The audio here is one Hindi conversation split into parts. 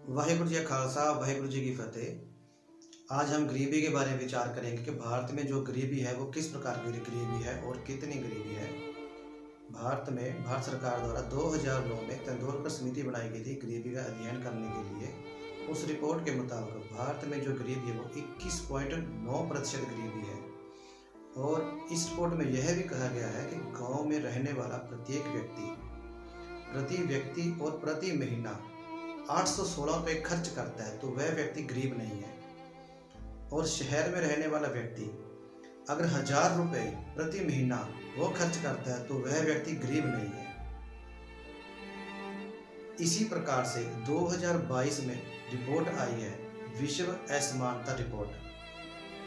वाहेगुरु जी का खालसा वाहेगुरु जी की फतेह। आज हम गरीबी के बारे में विचार करेंगे कि भारत में जो गरीबी है वो किस प्रकार की गरीबी है और कितनी गरीबी है। भारत सरकार द्वारा 2009 में तेंदुलकर समिति बनाई गई थी गरीबी का अध्ययन करने के लिए। उस रिपोर्ट के मुताबिक भारत में जो गरीबी है वो 21.9% गरीबी है। और इस रिपोर्ट में यह भी कहा गया है कि गांव में रहने वाला प्रत्येक व्यक्ति और प्रति महीना 816 रुपये खर्च करता है तो वह व्यक्ति गरीब नहीं है। और शहर में रहने वाला व्यक्ति अगर 1000 रुपये प्रति महीना वो खर्च करता है तो वह व्यक्ति गरीब नहीं है। इसी प्रकार से 2022 में रिपोर्ट आई है विश्व असमानता रिपोर्ट,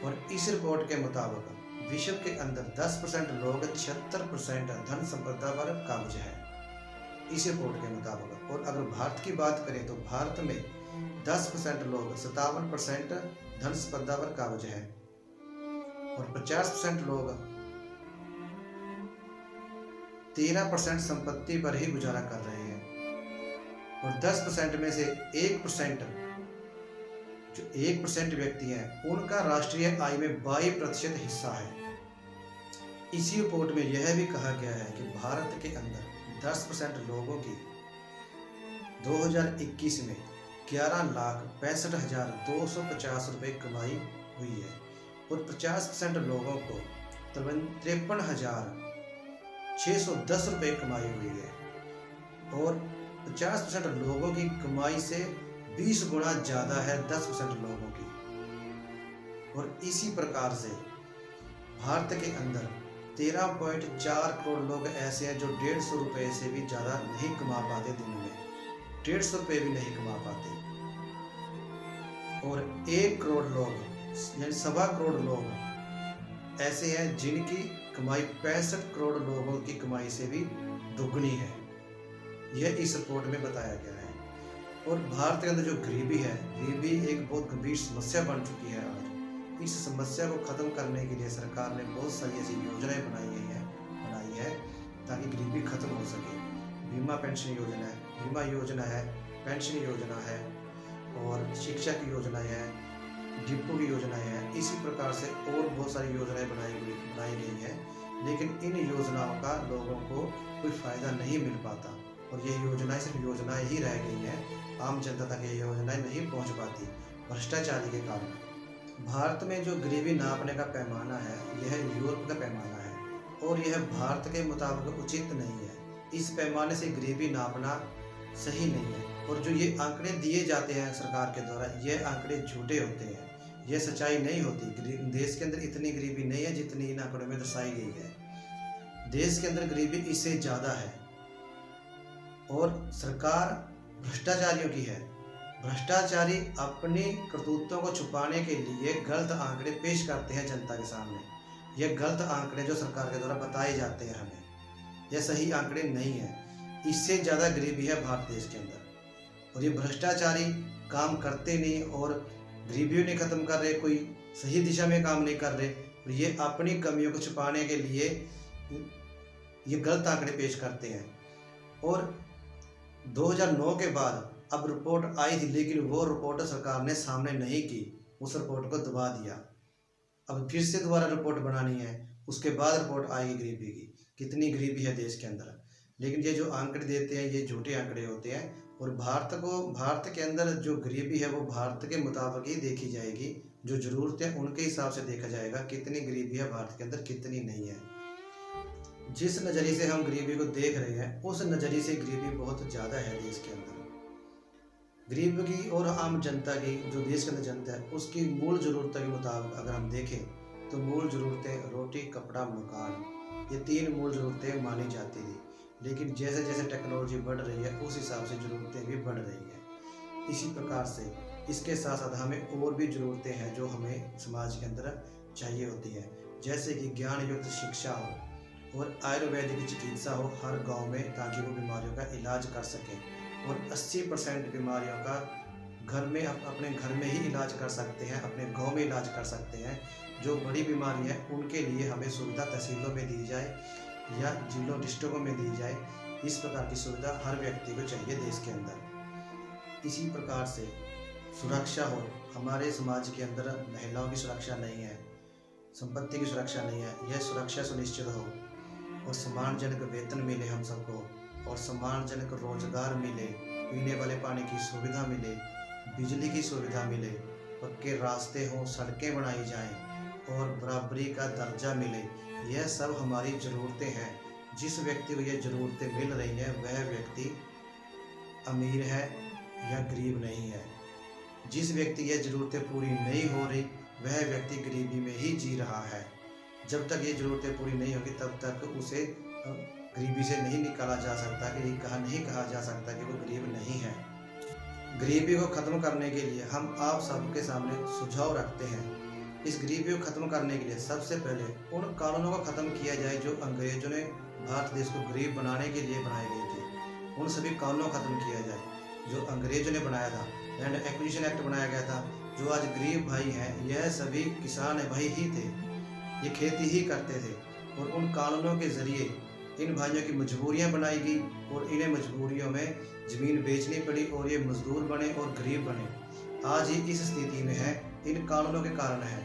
और इस रिपोर्ट के मुताबिक विश्व के अंदर 10% लोग 76% धन संपदा पर काबिज है इस रिपोर्ट के मुताबिक। और अगर भारत की बात करें तो भारत में 10% लोग 57% धन संपदा पर काबिज है और 50% लोग 13% संपत्ति पर ही गुजारा कर रहे हैं। और 10% में से 1% जो 1% व्यक्ति हैं उनका राष्ट्रीय आय में 22% हिस्सा है। इसी रिपोर्ट में यह भी कहा गया है कि भारत के अंदर 10% लोगों की 2021 में 11,65,250 रुपये कमाई हुई है और 50% लोगों को 53,610 रुपये कमाई हुई है। और 50% लोगों की कमाई से 20 गुना ज़्यादा है 10% लोगों की। और इसी प्रकार से भारत के अंदर 13.4 करोड़ लोग ऐसे हैं जो 150 रुपये से भी ज़्यादा नहीं कमा पाते, दिन में 150 रुपये भी नहीं कमा पाते। और 1 करोड़ लोग यानी 1.25 करोड़ लोग ऐसे हैं जिनकी कमाई 65 करोड़ लोगों की कमाई से भी दुगनी है। यह इस रिपोर्ट में बताया गया है। और भारत के अंदर जो गरीबी है, गरीबी एक बहुत गंभीर समस्या बन चुकी है आज। इस समस्या को ख़त्म करने के लिए सरकार ने बहुत सारी ऐसी योजनाएं बनाई है ताकि गरीबी खत्म हो सके। बीमा पेंशन योजना है, बीमा योजना है, पेंशन योजना है और शिक्षा की योजनाएं हैं, डिपो की योजनाएं हैं। इसी प्रकार से और बहुत सारी योजनाएं बनाई गई हैं, लेकिन इन योजनाओं का लोगों को कोई फ़ायदा नहीं मिल पाता और ये योजनाएं सिर्फ योजनाएं ही रह गई हैं। आम जनता तक ये योजनाएं नहीं पहुंच पाती भ्रष्टाचार के कारण। भारत में जो गरीबी नापने का पैमाना है यह यूरोप का पैमाना है और यह भारत के मुताबिक उचित नहीं है। इस पैमाने से गरीबी नापना सही नहीं है। और जो ये आंकड़े दिए जाते हैं सरकार के द्वारा, ये आंकड़े झूठे होते हैं, ये सच्चाई नहीं होती। देश के अंदर इतनी गरीबी नहीं है जितनी इन आंकड़ों में दर्शाई गई है। देश के अंदर गरीबी इससे ज़्यादा है और सरकार भ्रष्टाचारियों की है। भ्रष्टाचारी अपनी करतूतों को छुपाने के लिए गलत आंकड़े पेश करते हैं जनता के सामने। यह गलत आंकड़े जो सरकार के द्वारा बताए जाते हैं हमें, यह सही आंकड़े नहीं है। इससे ज़्यादा गरीबी है भारत देश के अंदर और ये भ्रष्टाचारी काम करते नहीं और गरीबी नहीं ख़त्म कर रहे, कोई सही दिशा में काम नहीं कर रहे और ये अपनी कमियों को छुपाने के लिए ये गलत आंकड़े पेश करते हैं। और 2009 के बाद अब रिपोर्ट आई थी, लेकिन वो रिपोर्ट सरकार ने सामने नहीं की, उस रिपोर्ट को दबा दिया। अब फिर से दोबारा रिपोर्ट बनानी है, उसके बाद रिपोर्ट आएगी गरीबी की, कितनी गरीबी है देश के अंदर। लेकिन ये जो आंकड़े देते हैं ये झूठे आंकड़े होते हैं और भारत के अंदर जो गरीबी है वो भारत के मुताबिक ही देखी जाएगी। जो ज़रूरतें उनके हिसाब से देखा जाएगा कितनी गरीबी है भारत के अंदर, कितनी नहीं है। जिस नज़रिए से हम गरीबी को देख रहे हैं उस नज़रिए से गरीबी बहुत ज़्यादा है देश के अंदर। गरीब की और आम जनता की, जो देश के अंदर जनता है उसकी मूल ज़रूरतों के मुताबिक अगर हम देखें तो मूल ज़रूरतें रोटी, कपड़ा, मकान, ये 3 मूल ज़रूरतें मानी जाती थी। लेकिन जैसे जैसे टेक्नोलॉजी बढ़ रही है उस हिसाब से ज़रूरतें भी बढ़ रही हैं। इसी प्रकार से इसके साथ साथ हमें और भी ज़रूरतें हैं जो हमें समाज के अंदर चाहिए होती है, जैसे कि ज्ञान युक्त शिक्षा हो और आयुर्वेदिक चिकित्सा हो हर गांव में, ताकि वो बीमारियों का इलाज कर सकें। और 80% बीमारियों का अपने घर में ही इलाज कर सकते हैं, अपने गांव में इलाज कर सकते हैं। जो बड़ी बीमारी है उनके लिए हमें सुविधा तहसीलों में दी जाए या जिलों डिस्ट्रिक्टों में दी जाए। इस प्रकार की सुविधा हर व्यक्ति को चाहिए देश के अंदर। इसी प्रकार से सुरक्षा हो। हमारे समाज के अंदर महिलाओं की सुरक्षा नहीं है, संपत्ति की सुरक्षा नहीं है, यह सुरक्षा सुनिश्चित हो और सम्मानजनक वेतन मिले हम सबको, और सम्मानजनक रोजगार मिले, पीने वाले पानी की सुविधा मिले, बिजली की सुविधा मिले, पक्के रास्ते हों, सड़कें बनाई जाएं और बराबरी का दर्जा मिले। यह सब हमारी ज़रूरतें हैं। जिस व्यक्ति को यह ज़रूरतें मिल रही हैं वह व्यक्ति अमीर है या गरीब नहीं है। जिस व्यक्ति की यह ज़रूरतें पूरी नहीं हो रही वह व्यक्ति गरीबी में ही जी रहा है। जब तक ये ज़रूरतें पूरी नहीं होगी तब तक उसे गरीबी से नहीं निकाला जा सकता, कि नहीं कहा जा सकता कि वो गरीब नहीं है। गरीबी को ख़त्म करने के लिए हम आप सबके सामने सुझाव रखते हैं। इस गरीबी को ख़त्म करने के लिए सबसे पहले उन कानूनों को ख़त्म किया जाए जो अंग्रेज़ों ने भारत देश को गरीब बनाने के लिए बनाए गए थे। उन सभी कानूनों को ख़त्म किया जाए जो अंग्रेज़ों ने बनाया था। लैंड एक्विजिशन एक्ट बनाया गया था। जो आज गरीब भाई हैं यह सभी किसान भाई ही थे, ये खेती ही करते थे, और उन कानूनों के ज़रिए इन भाइयों की मजबूरियां बनाई गई और इन्हें मजबूरियों में ज़मीन बेचनी पड़ी और ये मजदूर बने और गरीब बने। आज ये इस स्थिति में है, इन कानूनों के कारण है।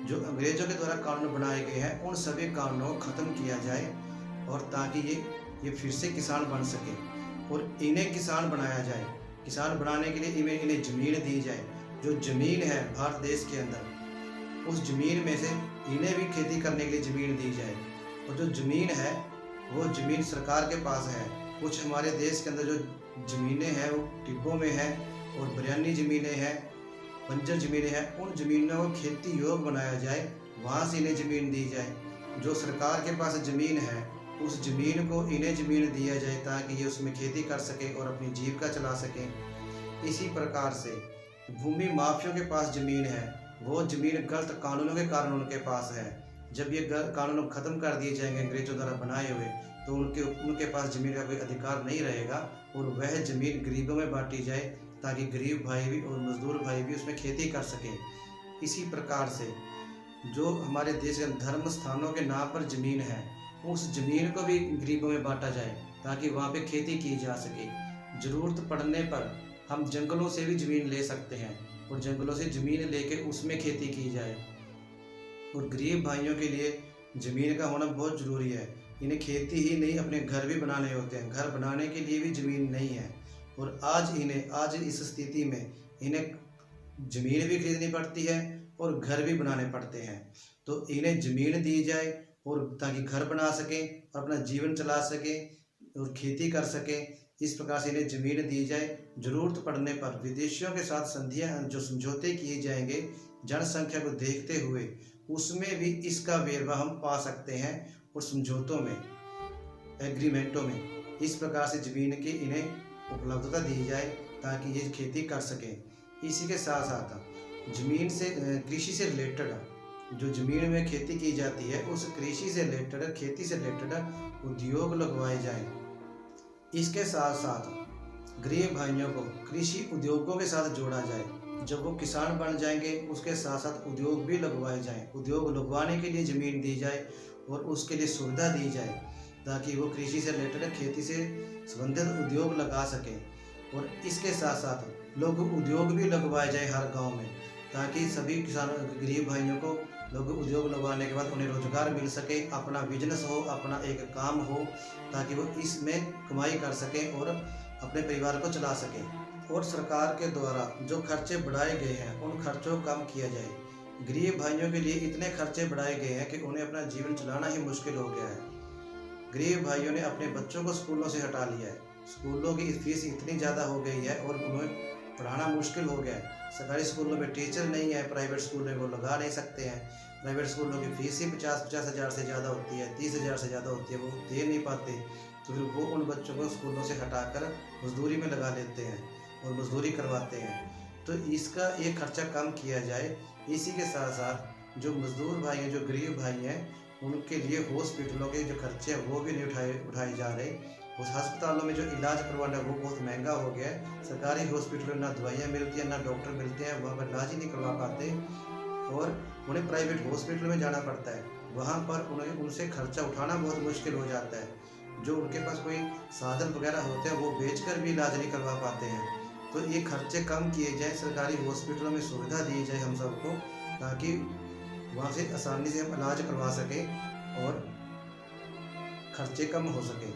जो अंग्रेज़ों के द्वारा कानून बनाए गए हैं उन सभी कानूनों को ख़त्म किया जाए, और ताकि ये फिर से किसान बन सके और इन्हें किसान बनाया जाए। किसान बनाने के लिए इन्हें ज़मीन दी जाए। जो ज़मीन है भारत देश के अंदर, उस ज़मीन में से इन्हें भी खेती करने के लिए ज़मीन दी जाए। और जो ज़मीन है वो ज़मीन सरकार के पास है। कुछ हमारे देश के अंदर जो ज़मीनें हैं वो टिब्बों में है और बिरानी ज़मीनें हैं, बंजर ज़मीनें हैं। उन ज़मीनों को खेती योग्य बनाया जाए, वहाँ से इन्हें ज़मीन दी जाए। जो सरकार के पास ज़मीन है उस ज़मीन को इन्हें ज़मीन दिया जाए ताकि ये उसमें खेती कर सकें और अपनी जीविका चला सकें। इसी प्रकार से भूमि माफियों के पास ज़मीन है, वो ज़मीन गलत कानूनों के कारण उनके पास है। जब ये कानून खत्म कर दिए जाएंगे अंग्रेजों द्वारा बनाए हुए, तो उनके पास ज़मीन का कोई अधिकार नहीं रहेगा और वह ज़मीन गरीबों में बांटी जाए ताकि गरीब भाई भी और मजदूर भाई भी उसमें खेती कर सकें। इसी प्रकार से जो हमारे देश के धर्म स्थानों के नाम पर ज़मीन है उस ज़मीन को भी गरीबों में बांटा जाए ताकि वहाँ पे खेती की जा सके। ज़रूरत पड़ने पर हम जंगलों से भी ज़मीन ले सकते हैं और जंगलों से ज़मीन लेके उसमें खेती की जाए। और गरीब भाइयों के लिए ज़मीन का होना बहुत ज़रूरी है। इन्हें खेती ही नहीं अपने घर भी बनाने होते हैं, घर बनाने के लिए भी ज़मीन नहीं है। और आज इस स्थिति में इन्हें ज़मीन भी खरीदनी पड़ती है और घर भी बनाने पड़ते हैं। तो इन्हें ज़मीन दी जाए और ताकि घर बना सकें, अपना जीवन चला सकें और खेती कर सकें। इस प्रकार से इन्हें ज़मीन दी जाए। ज़रूरत पड़ने पर विदेशियों के साथ संधियाँ जो समझौते किए जाएंगे जनसंख्या को देखते हुए, उसमें भी इसका वेरवा हम पा सकते हैं और समझौतों में, एग्रीमेंटों में इस प्रकार से ज़मीन की इन्हें उपलब्धता दी जाए ताकि ये खेती कर सकें। इसी के साथ साथ ज़मीन से कृषि से रिलेटेड जो ज़मीन में खेती की जाती है उस कृषि से रिलेटेड, खेती से रिलेटेड उद्योग लगवाए जाएं। इसके साथ साथ गरीब भाइयों को कृषि उद्योगों के साथ जोड़ा जाए। जब वो किसान बन जाएंगे उसके साथ साथ उद्योग भी लगवाए जाएं। उद्योग लगवाने के लिए ज़मीन दी जाए और उसके लिए सुविधा दी जाए ताकि वो कृषि से रिलेटेड, खेती से संबंधित उद्योग लगा सकें। और इसके साथ साथ लघु उद्योग भी लगवाए जाए हर गांव में ताकि सभी किसानों, गरीब भाइयों को लघु उद्योग लगवाने के बाद उन्हें रोजगार मिल सके, अपना बिजनेस हो, अपना एक काम हो, ताकि वो इसमें कमाई कर सकें और अपने परिवार को चला सकें। और सरकार के द्वारा जो खर्चे बढ़ाए गए हैं उन खर्चों को कम किया जाए। गरीब भाइयों के लिए इतने खर्चे बढ़ाए गए हैं कि उन्हें अपना जीवन चलाना ही मुश्किल हो गया है। गरीब भाइयों ने अपने बच्चों को स्कूलों से हटा लिया है। स्कूलों की फीस इतनी ज़्यादा हो गई है और उन्हें पढ़ाना मुश्किल हो गया है। सरकारी स्कूलों में टीचर नहीं है, प्राइवेट स्कूल में वो लगा नहीं सकते हैं। प्राइवेट स्कूलों की फीस ही 50 हज़ार से ज़्यादा होती है, 30 हज़ार से ज़्यादा होती है, वो दे नहीं पाते। तो फिर वो उन बच्चों को स्कूलों से हटाकर मजदूरी में लगा लेते हैं और मजदूरी करवाते हैं। तो इसका एक खर्चा कम किया जाए। इसी के साथ साथ जो मजदूर भाई हैं, जो गरीब भाई हैं, उनके लिए हॉस्पिटलों के जो खर्चे हैं वो भी नहीं उठाए जा रहे। उस अस्पतालों में जो इलाज करवाना है वो बहुत महंगा हो गया है। सरकारी हॉस्पिटलों में ना दवाइयाँ मिलती हैं, ना डॉक्टर मिलते हैं, वहाँ पर इलाज ही नहीं करवा पाते और उन्हें प्राइवेट हॉस्पिटल में जाना पड़ता है। वहाँ पर उनसे खर्चा उठाना बहुत मुश्किल हो जाता है। जो उनके पास कोई साधन वगैरह होते हैं वो बेचकर भी इलाज नहीं करवा पाते हैं। तो ये खर्चे कम किए जाए, सरकारी हॉस्पिटलों में सुविधा दी जाए हम सबको, ताकि वहाँ से आसानी से हम इलाज करवा सकें और खर्चे कम हो सके।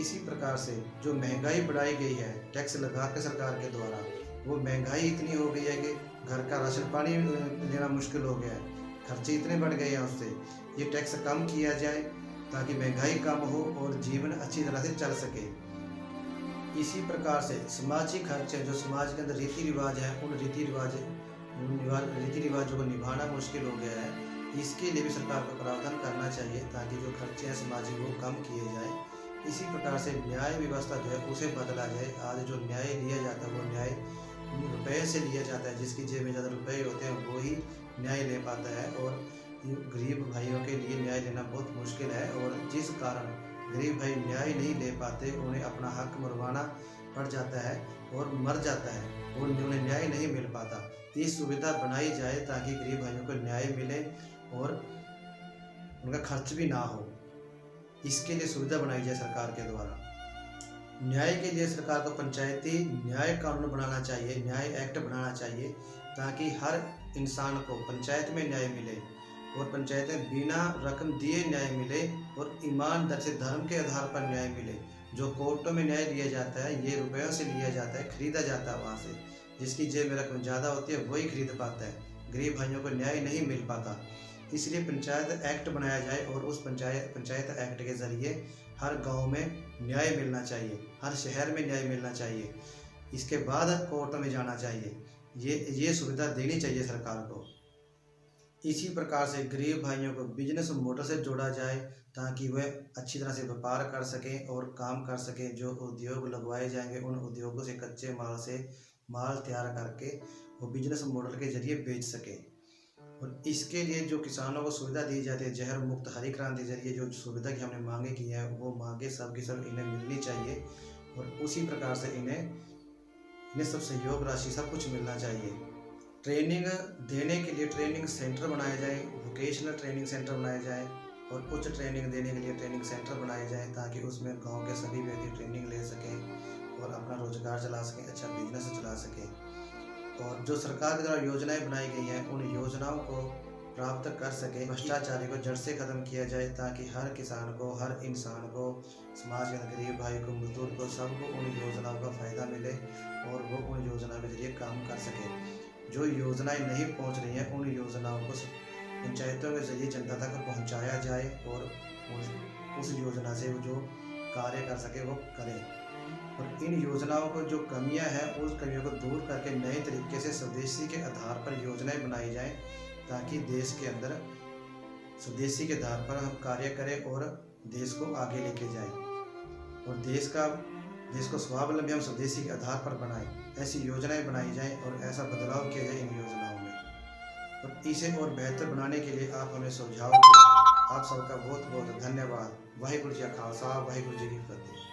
इसी प्रकार से जो महंगाई बढ़ाई गई है टैक्स लगा के सरकार के द्वारा, वो महंगाई इतनी हो गई है कि घर का राशन पानी लेना मुश्किल हो गया है, खर्चे इतने बढ़ गए हैं उससे। ये टैक्स कम किया जाए ताकि महंगाई कम हो और जीवन अच्छी तरह से चल सके। इसी प्रकार से सामाजिक खर्चे, जो समाज के अंदर रीति रिवाज है, उन रीति रिवाजों को निभाना मुश्किल हो गया है, इसके लिए भी सरकार को प्रावधान करना चाहिए ताकि जो खर्चे हैं सामाजिक वो कम किए जाए। इसी प्रकार से न्याय व्यवस्था जो है उसे बदला जाए। आज जो न्याय लिया जाता है वो न्याय रुपये से लिया जाता है, जिसकी जेब में ज़्यादा रुपये होते हैं वो ही न्याय ले पाता है, और गरीब भाइयों के लिए न्याय लेना बहुत मुश्किल है। और जिस कारण गरीब भाई न्याय नहीं ले पाते, उन्हें अपना हक मरवाना पड़ जाता है और मर जाता है और उन्हें न्याय नहीं मिल पाता। ये सुविधा बनाई जाए ताकि गरीब भाइयों को न्याय मिले और उनका खर्च भी ना हो, इसके लिए सुविधा बनाई जाए सरकार के द्वारा। न्याय के लिए सरकार को पंचायती न्याय कानून बनाना चाहिए, न्याय एक्ट बनाना चाहिए, ताकि हर इंसान को पंचायत में न्याय मिले और पंचायत में बिना रकम दिए न्याय मिले और ईमानदारी से धर्म के आधार पर न्याय मिले। जो कोर्टों में न्याय लिया जाता है ये रुपयों से लिया जाता है, खरीदा जाता है, वहाँ से जिसकी जेब में रकम ज़्यादा होती है वही खरीद पाता है, गरीब भाइयों को न्याय नहीं मिल पाता। इसलिए पंचायत एक्ट बनाया जाए और उस पंचायत एक्ट के ज़रिए हर गांव में न्याय मिलना चाहिए, हर शहर में न्याय मिलना चाहिए, इसके बाद कोर्ट में जाना चाहिए। ये सुविधा देनी चाहिए सरकार को। इसी प्रकार से गरीब भाइयों को बिजनेस मॉडल से जोड़ा जाए ताकि वह अच्छी तरह से व्यापार कर सकें और काम कर सकें। जो उद्योग लगवाए जाएंगे उन उद्योगों से कच्चे माल से माल तैयार करके वो बिजनेस मॉडल के जरिए बेच सकें। और इसके लिए जो किसानों को सुविधा दी जाती है, जहर मुक्त हरी क्रांति के जरिए जो सुविधा की हमने मांगे की है, वो मांगे सब की सब इन्हें मिलनी चाहिए। और उसी प्रकार से इन्हें सब सहयोग राशि सब कुछ मिलना चाहिए। ट्रेनिंग देने के लिए ट्रेनिंग सेंटर बनाए जाए, वोकेशनल ट्रेनिंग सेंटर बनाए जाए और उच्च ट्रेनिंग देने के लिए ट्रेनिंग सेंटर बनाए जाए, ताकि उसमें गांव के सभी व्यक्ति ट्रेनिंग ले सकें और अपना रोजगार चला सकें, अच्छा बिजनेस चला सकें। और जो सरकार के द्वारा योजनाएं बनाई गई हैं उन योजनाओं को प्राप्त कर सके। भ्रष्टाचारी को जड़ से खत्म किया जाए ताकि हर किसान को, हर इंसान को, समाज के गरीब भाई को, मजदूर को, सबको उन योजनाओं का फ़ायदा मिले और वो उन योजनाओं के जरिए काम कर सके। जो योजनाएं नहीं पहुंच रही हैं उन योजनाओं को पंचायतों के जरिए जनता तक पहुंचाया जाए और उस योजना से जो कार्य कर सके वो करें। और इन योजनाओं को जो कमियां हैं उस कमियों को दूर करके नए तरीके से स्वदेशी के आधार पर योजनाएं बनाई जाएं, ताकि देश के अंदर स्वदेशी के आधार पर हम कार्य करें और देश को आगे लेके जाएं और देश को स्वावलंबी हम स्वदेशी के आधार पर बनाएं। ऐसी योजनाएं बनाई जाएं और ऐसा बदलाव किया जाए इन योजनाओं में। और इसे और बेहतर बनाने के लिए आप हमें सुझाव दें। आप सबका बहुत बहुत धन्यवाद। वाहिगुरू जी का खालसा, वाहिगुरू जी की फतेह।